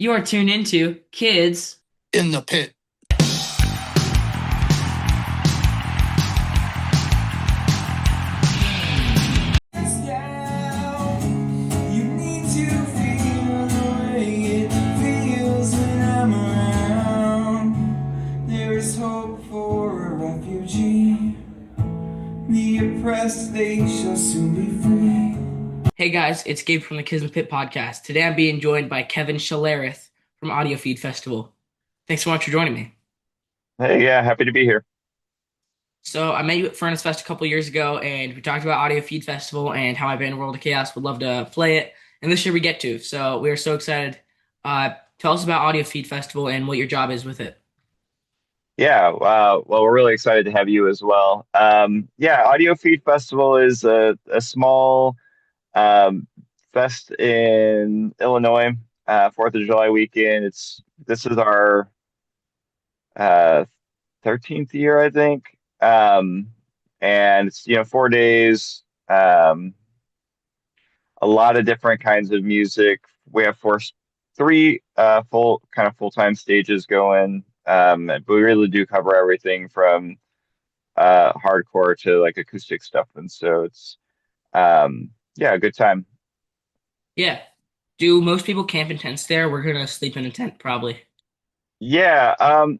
You are tuned into Kids. In the pit. You need to feel the way it feels when I'm around. There is hope for a refugee. The oppressed, they shall soon be free. Hey guys, it's Gabe from the Kids in the Pit podcast. Today I'm being joined by Kevin Schlereth from Audiofeed Festival. Thanks so much for joining me. Hey, yeah, happy to be here. So I met you at Furnace Fest a couple years ago, and we talked about Audiofeed Festival and how my band World of Chaos would love to play it. And this year we get to, so we are so excited. Tell us about Audiofeed Festival and what your job is with it. Yeah, well, we're really excited to have you as well. Yeah, Audiofeed Festival is a small um, fest in Illinois, 4th of July weekend. This is our uh, 13th year, I think. And it's 4 days, a lot of different kinds of music. We have three full-time stages going. But we really do cover everything from hardcore to like acoustic stuff, and so it's yeah, a good time. Yeah. Do most people camp in tents there? We're gonna sleep in a tent probably. Yeah, I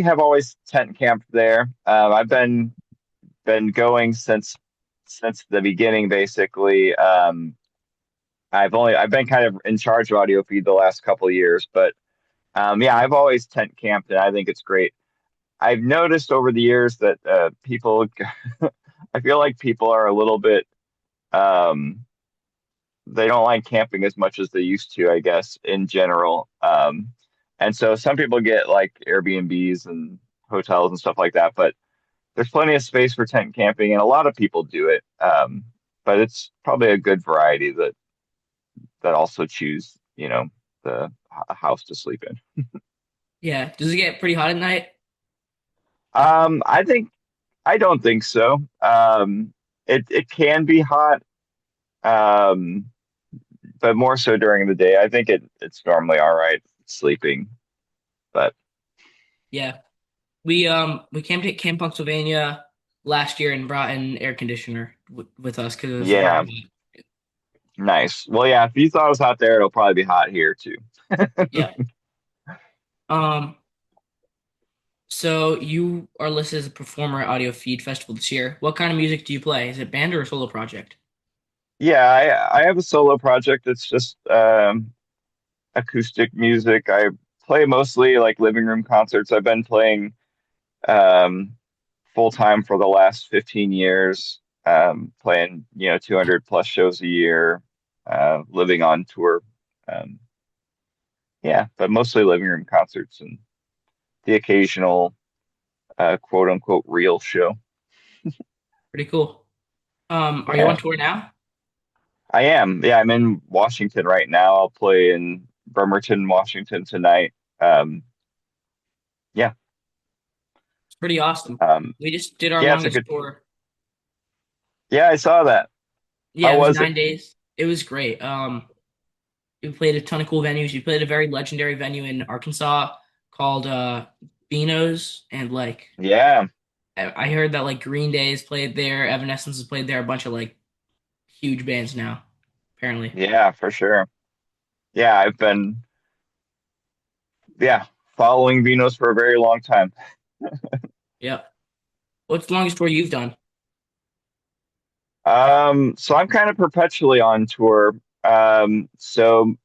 have always tent camped there. I've been going since the beginning, basically. I've been kind of in charge of audio feed the last couple of years, but yeah, I've always tent camped, and I think it's great. I've noticed over the years that people, I feel like people are a little bit, um, they don't like camping as much as they used to, I guess, in general. And so some people get like Airbnbs and hotels and stuff like that, but there's plenty of space for tent camping, and a lot of people do it. But it's probably a good variety that also choose, the house to sleep in. Yeah. Does it get pretty hot at night? I think I don't think so. It can be hot, um, but more so during the day. I think it's normally all right sleeping, but Yeah. We camped at Camp Pennsylvania last year and brought an air conditioner with us because it was yeah, very hot. nice. Well, yeah, if you thought it was hot there, it'll probably be hot here too. Yeah. Um, so you are listed as a performer at Audio Feed Festival this year. What kind of music do you play? Is it band or a solo project? Yeah, I have a solo project that's just acoustic music. I play mostly like living room concerts. I've been playing um, full time for the last 15 years, playing 200 plus shows a year, living on tour. Um, yeah, but mostly living room concerts and the occasional quote unquote real show. Pretty cool. Are you on Yeah, tour now? I am. Yeah, I'm in Washington right now. I'll play in Bremerton, Washington tonight. Um, yeah, It's pretty awesome. um, We just did our yeah, it's a longest good. tour. Yeah, I saw that. Yeah, How it was was it? 9 days. It was great. We played a ton of cool venues. We played a very legendary venue in Arkansas called Beano's, and like Yeah, I heard that like Green Day has played there, Evanescence has played there, a bunch of like huge bands now, apparently. yeah, for sure. Yeah, I've been yeah following Venus for a very long time. Yep. What's the longest tour you've done? So I'm kind of perpetually on tour. So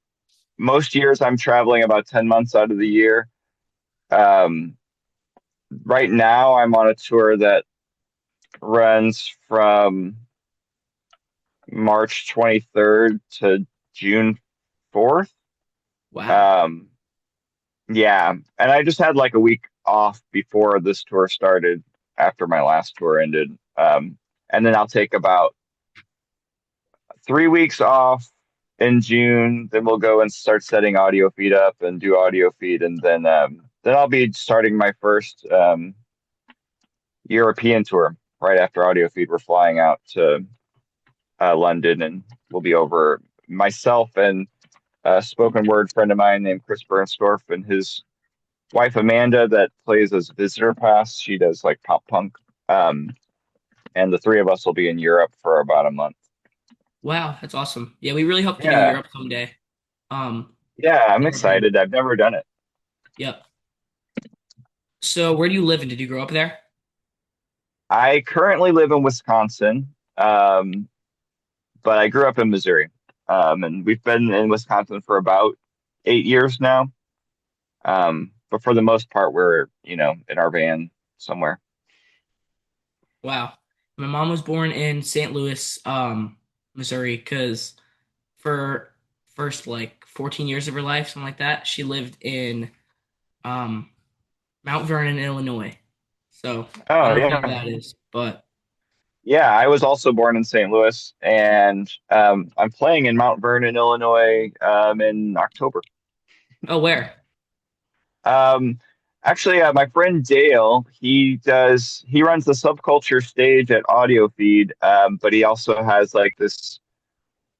most years I'm traveling about 10 months out of the year. Um, right now I'm on a tour that runs from March 23rd to June 4th. Wow. Um, yeah, and I just had like a week off before this tour started after my last tour ended. And then I'll take about 3 weeks off in June. Then we'll go and start setting audio feed up and do audio feed, and then I'll be starting my first European tour right after audio feed. We're flying out to London, and we'll be over myself and a spoken word friend of mine named Chris Bernstorff and his wife Amanda that plays as Visitor Pass. She does like pop punk. Um, and the three of us will be in Europe for about a month. Wow, that's awesome. Yeah, we really hope to do Yeah, Europe someday. Um, yeah, I'm never been. excited. I've never done it. Yep. So where do you live and did you grow up there? I currently live in Wisconsin, but I grew up in Missouri. And we've been in Wisconsin for about 8 years now. But for the most part, we're, in our van somewhere. Wow. My mom was born in St. Louis, Missouri, because for first like 14 years of her life, something like that, she lived in um Mount Vernon, Illinois. So I Oh, don't know if you know yeah. where that is, but Yeah, I was also born in St. Louis, and I'm playing in Mount Vernon, Illinois, in October. oh, where? Um, actually, my friend Dale, he runs the subculture stage at Audiofeed, but he also has like this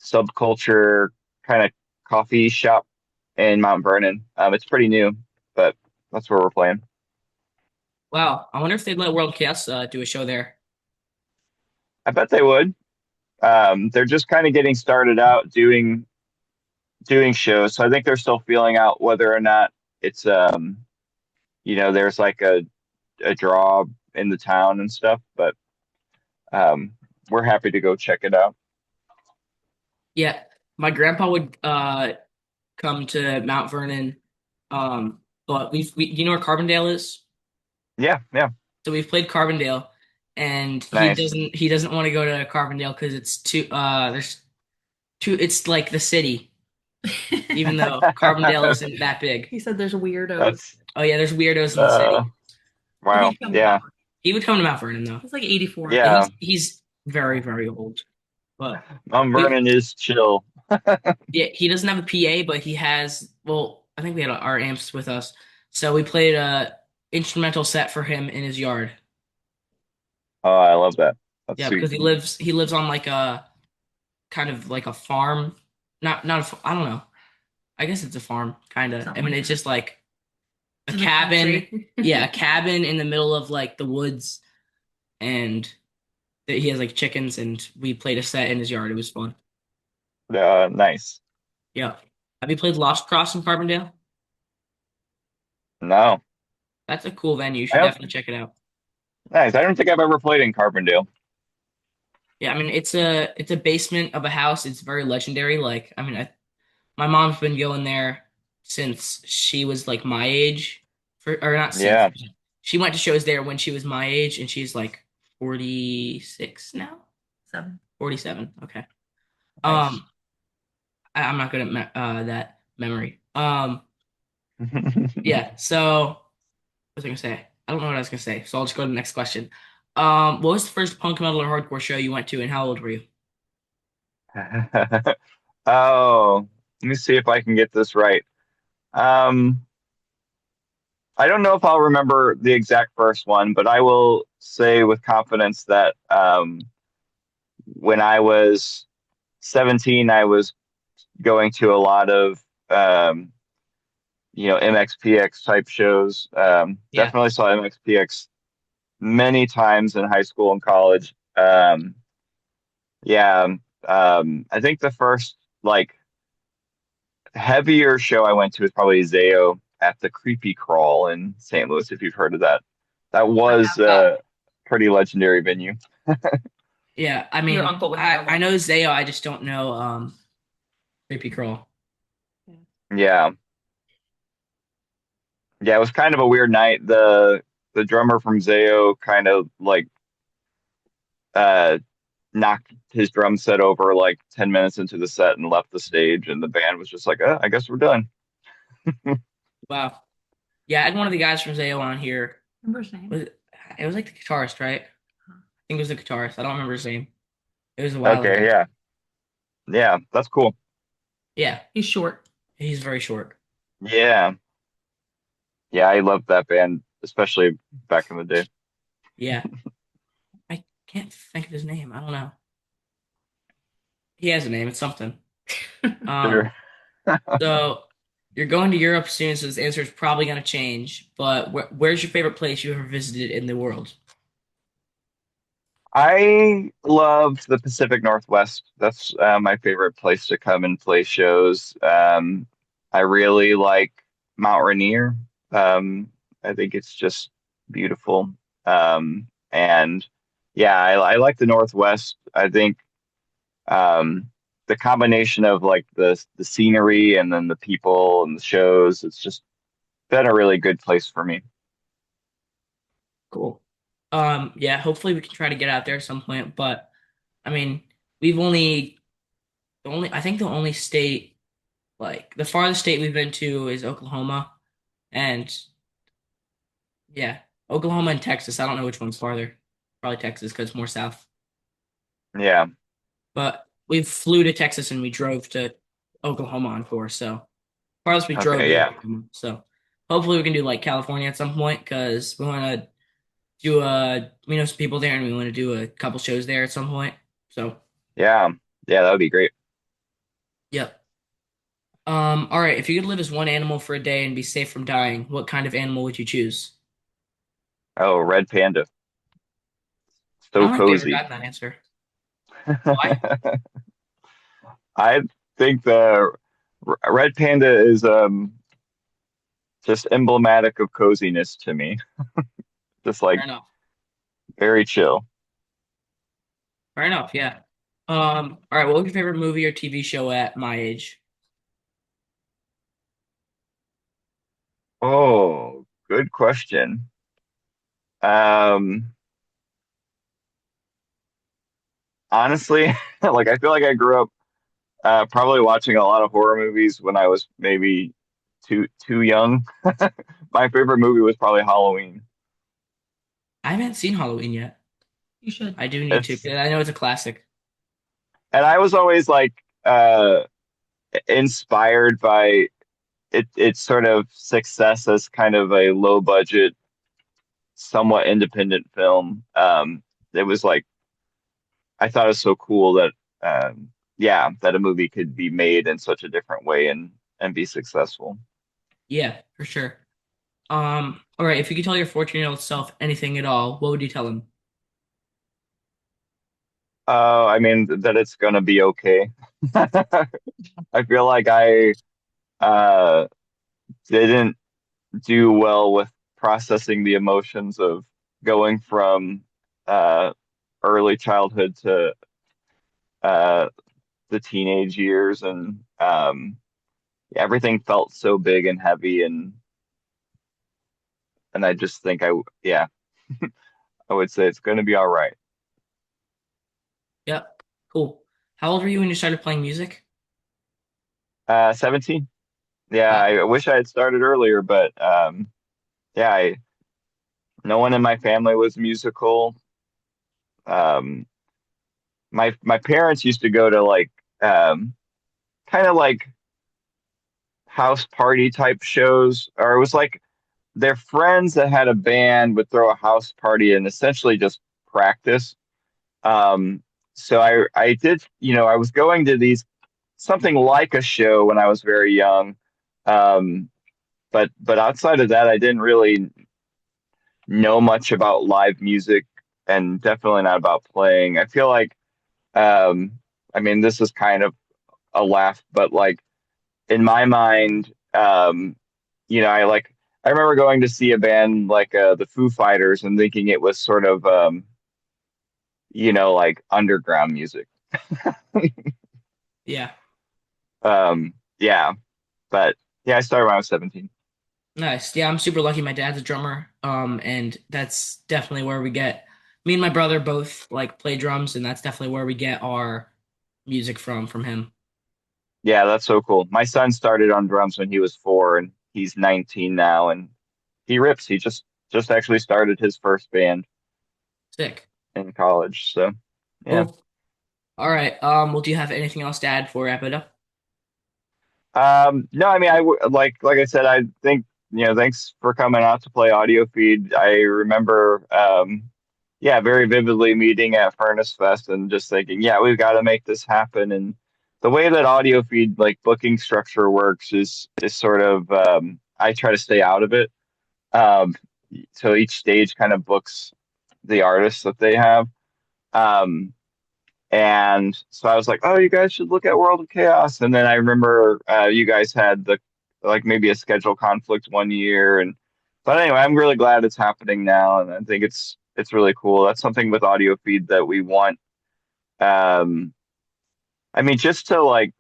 subculture kind of coffee shop in Mount Vernon. It's pretty new, but that's where we're playing. Wow. I wonder if they'd let World Chaos do a show there. I bet they would. They're just kind of getting started out doing shows, so I think they're still feeling out whether or not it's there's like a draw in the town and stuff, but um, we're happy to go check it out. Yeah. My grandpa would come to Mount Vernon. But you know where Carbondale is? Yeah, yeah, So we've played Carbondale and nice. he doesn't want to go to Carbondale because it's too there's too it's like the city, even though Carbondale isn't that big. He said there's weirdos. That's Oh yeah, there's weirdos in the uh city. But wow. he'd come to Yeah, Mount Vernon. He would come to Mount Vernon though. He's like 84. And yeah. he's very, very old. But Mount we Vernon is chill. yeah, he doesn't have a PA, but he has well, I think we had our amps with us. So we played a instrumental set for him in his yard. Oh, I love that. That's Yeah, sweet. because he lives on like a kind of like a farm. I don't know. I guess it's a farm, kind of. I Something mean, like it's that. just like a In the cabin. country. Yeah, a cabin in the middle of like the woods, and he has like chickens, and we played a set in his yard. It was fun. Nice. Yeah. Have you played Lost Cross in Carbondale? No, That's a cool venue. You I should don't. definitely check it out. Nice. I don't think I've ever played in Carbondale. Yeah, I mean, it's a basement of a house. It's very legendary. Like, I mean, my mom's been going there since she was like my age, or not since. Yeah. She went to shows there when she was my age, and she's like 46 now, 7. 47. Okay. Nice. Um, I'm not good at that memory. Yeah. So, what was I gonna say? I don't know what I was gonna say. So I'll just go to the next question. What was the first punk metal or hardcore show you went to, and how old were you? Oh, let me see if I can get this right. Um, I don't know if I'll remember the exact first one, but I will say with confidence that when I was 17, I was going to a lot of MXPX type shows. Yeah. Definitely saw MXPX many times in high school and college. Yeah, I think the first like heavier show I went to was probably Zayo at the Creepy Crawl in St. Louis, if you've heard of that. That I was have. a pretty legendary venue. Yeah. I Your mean, uncle would I know I that. know Zayo. I just don't know Creepy Crawl. Yeah. Yeah. Yeah, it was kind of a weird night. The drummer from Zayo kind of like uh knocked his drum set over like 10 minutes into the set and left the stage and the band was just like, I guess we're done. Wow. Yeah, I had one of the guys from Zayo on here. Remember his name? Was it was like the guitarist, right? I Huh. think it was the guitarist. I don't remember his name. It was a while ago. Okay, yeah. Yeah, that's cool. Yeah, He's short. he's very short. Yeah. Yeah, I loved that band, especially back in the day. Yeah, I can't think of his name. I don't know. He has a name. It's something. Um, Sure. So you're going to Europe soon, so this answer is probably going to change. But where's your favorite place you ever visited in the world? I love the Pacific Northwest. That's my favorite place to come and play shows. I really like Mount Rainier. I think it's just beautiful. And yeah, I like the Northwest. I think the combination of like the scenery and then the people and the shows, it's just been a really good place for me. Cool. Yeah, hopefully we can try to get out there at some point. But I mean, we've only I think the only state, like the farthest state we've been to is Oklahoma, and yeah, Oklahoma and Texas. I don't know which one's farther. Probably Texas because it's more south. Yeah. But we flew to Texas and we drove to Oklahoma on tour. So farthest we drove Okay. is Yeah. Oklahoma. So hopefully we can do like California at some point because we want to do we know some people there and we want to do a couple shows there at some point. So Yeah. Yeah. That would be great. yep. All right, if you could live as one animal for a day and be safe from dying, what kind of animal would you choose? Oh, red panda. I So don't think we ever cozy. got that answer. Why? I think the red panda is just emblematic of coziness to me. Just like Fair enough. very chill. Fair enough, yeah. All right, what was your favorite movie or TV show at my age? Oh, good question. Um, Honestly, like I feel like I grew up probably watching a lot of horror movies when I was maybe too young. My favorite movie was probably Halloween. I haven't seen Halloween yet. You should. I do need to. It's I know it's a classic. and I was always like inspired by its sort of success as kind of a low budget, somewhat independent film. It was like I thought it was so cool that yeah, that a movie could be made in such a different way and be successful. Yeah, for sure. All right, if you could tell your 14-year-old self anything at all, what would you tell him? I mean that it's gonna be okay. I feel like I uh didn't do well with processing the emotions of going from uh early childhood to uh the teenage years and everything felt so big and heavy and I just think yeah, I would say it's going to be all right. Yep, cool. How old were you when you started playing music? 17. Yeah, Wow. I wish I had started earlier, but yeah, no one in my family was musical. Um, my parents used to go to like kind of like house party type shows, or it was like their friends that had a band would throw a house party and essentially just practice. Um, so I did, I was going to these something like a show when I was very young. Um, but outside of that, I didn't really know much about live music and definitely not about playing. I feel like um, I mean this is kind of a laugh, but like in my mind, I remember going to see a band like the Foo Fighters and thinking it was sort of like underground music. Yeah, Yeah, but yeah, I started when I was 17. nice. Yeah, I'm super lucky. My dad's a drummer. And that's definitely where we get. Me and my brother both like play drums, and that's definitely where we get our music from him. Yeah, that's so cool. My son started on drums when he was 4 and he's 19 now and he rips. He just actually started his first band Sick. in college. So, yeah. Cool. All right. Well, do you have anything else to add before we wrap it up? No, I mean, like I said, I think, thanks for coming out to play audio feed. I remember, yeah, very vividly meeting at Furnace Fest and just thinking, yeah, we've got to make this happen. And the way that audio feed like booking structure works is sort of I try to stay out of it. Um, so each stage kind of books the artists that they have. Um, and so I was like, oh, you guys should look at World of Chaos. And then I remember you guys had the like maybe a schedule conflict one year, and but anyway, I'm really glad it's happening now, and I think it's really cool. That's something with audio feed that we want. Um, I mean, just to like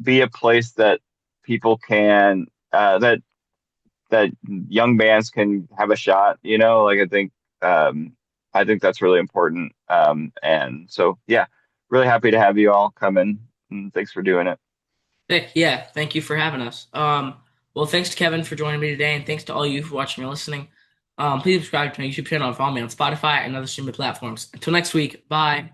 be a place that people can that young bands can have a shot, you know, like I think that's really important. And so yeah, really happy to have you all come in and thanks for doing it. Nick, yeah, thank you for having us. Well, thanks to Kevin for joining me today, and thanks to all you for watching or listening. Please subscribe to my YouTube channel and follow me on Spotify and other streaming platforms. Until next week, bye.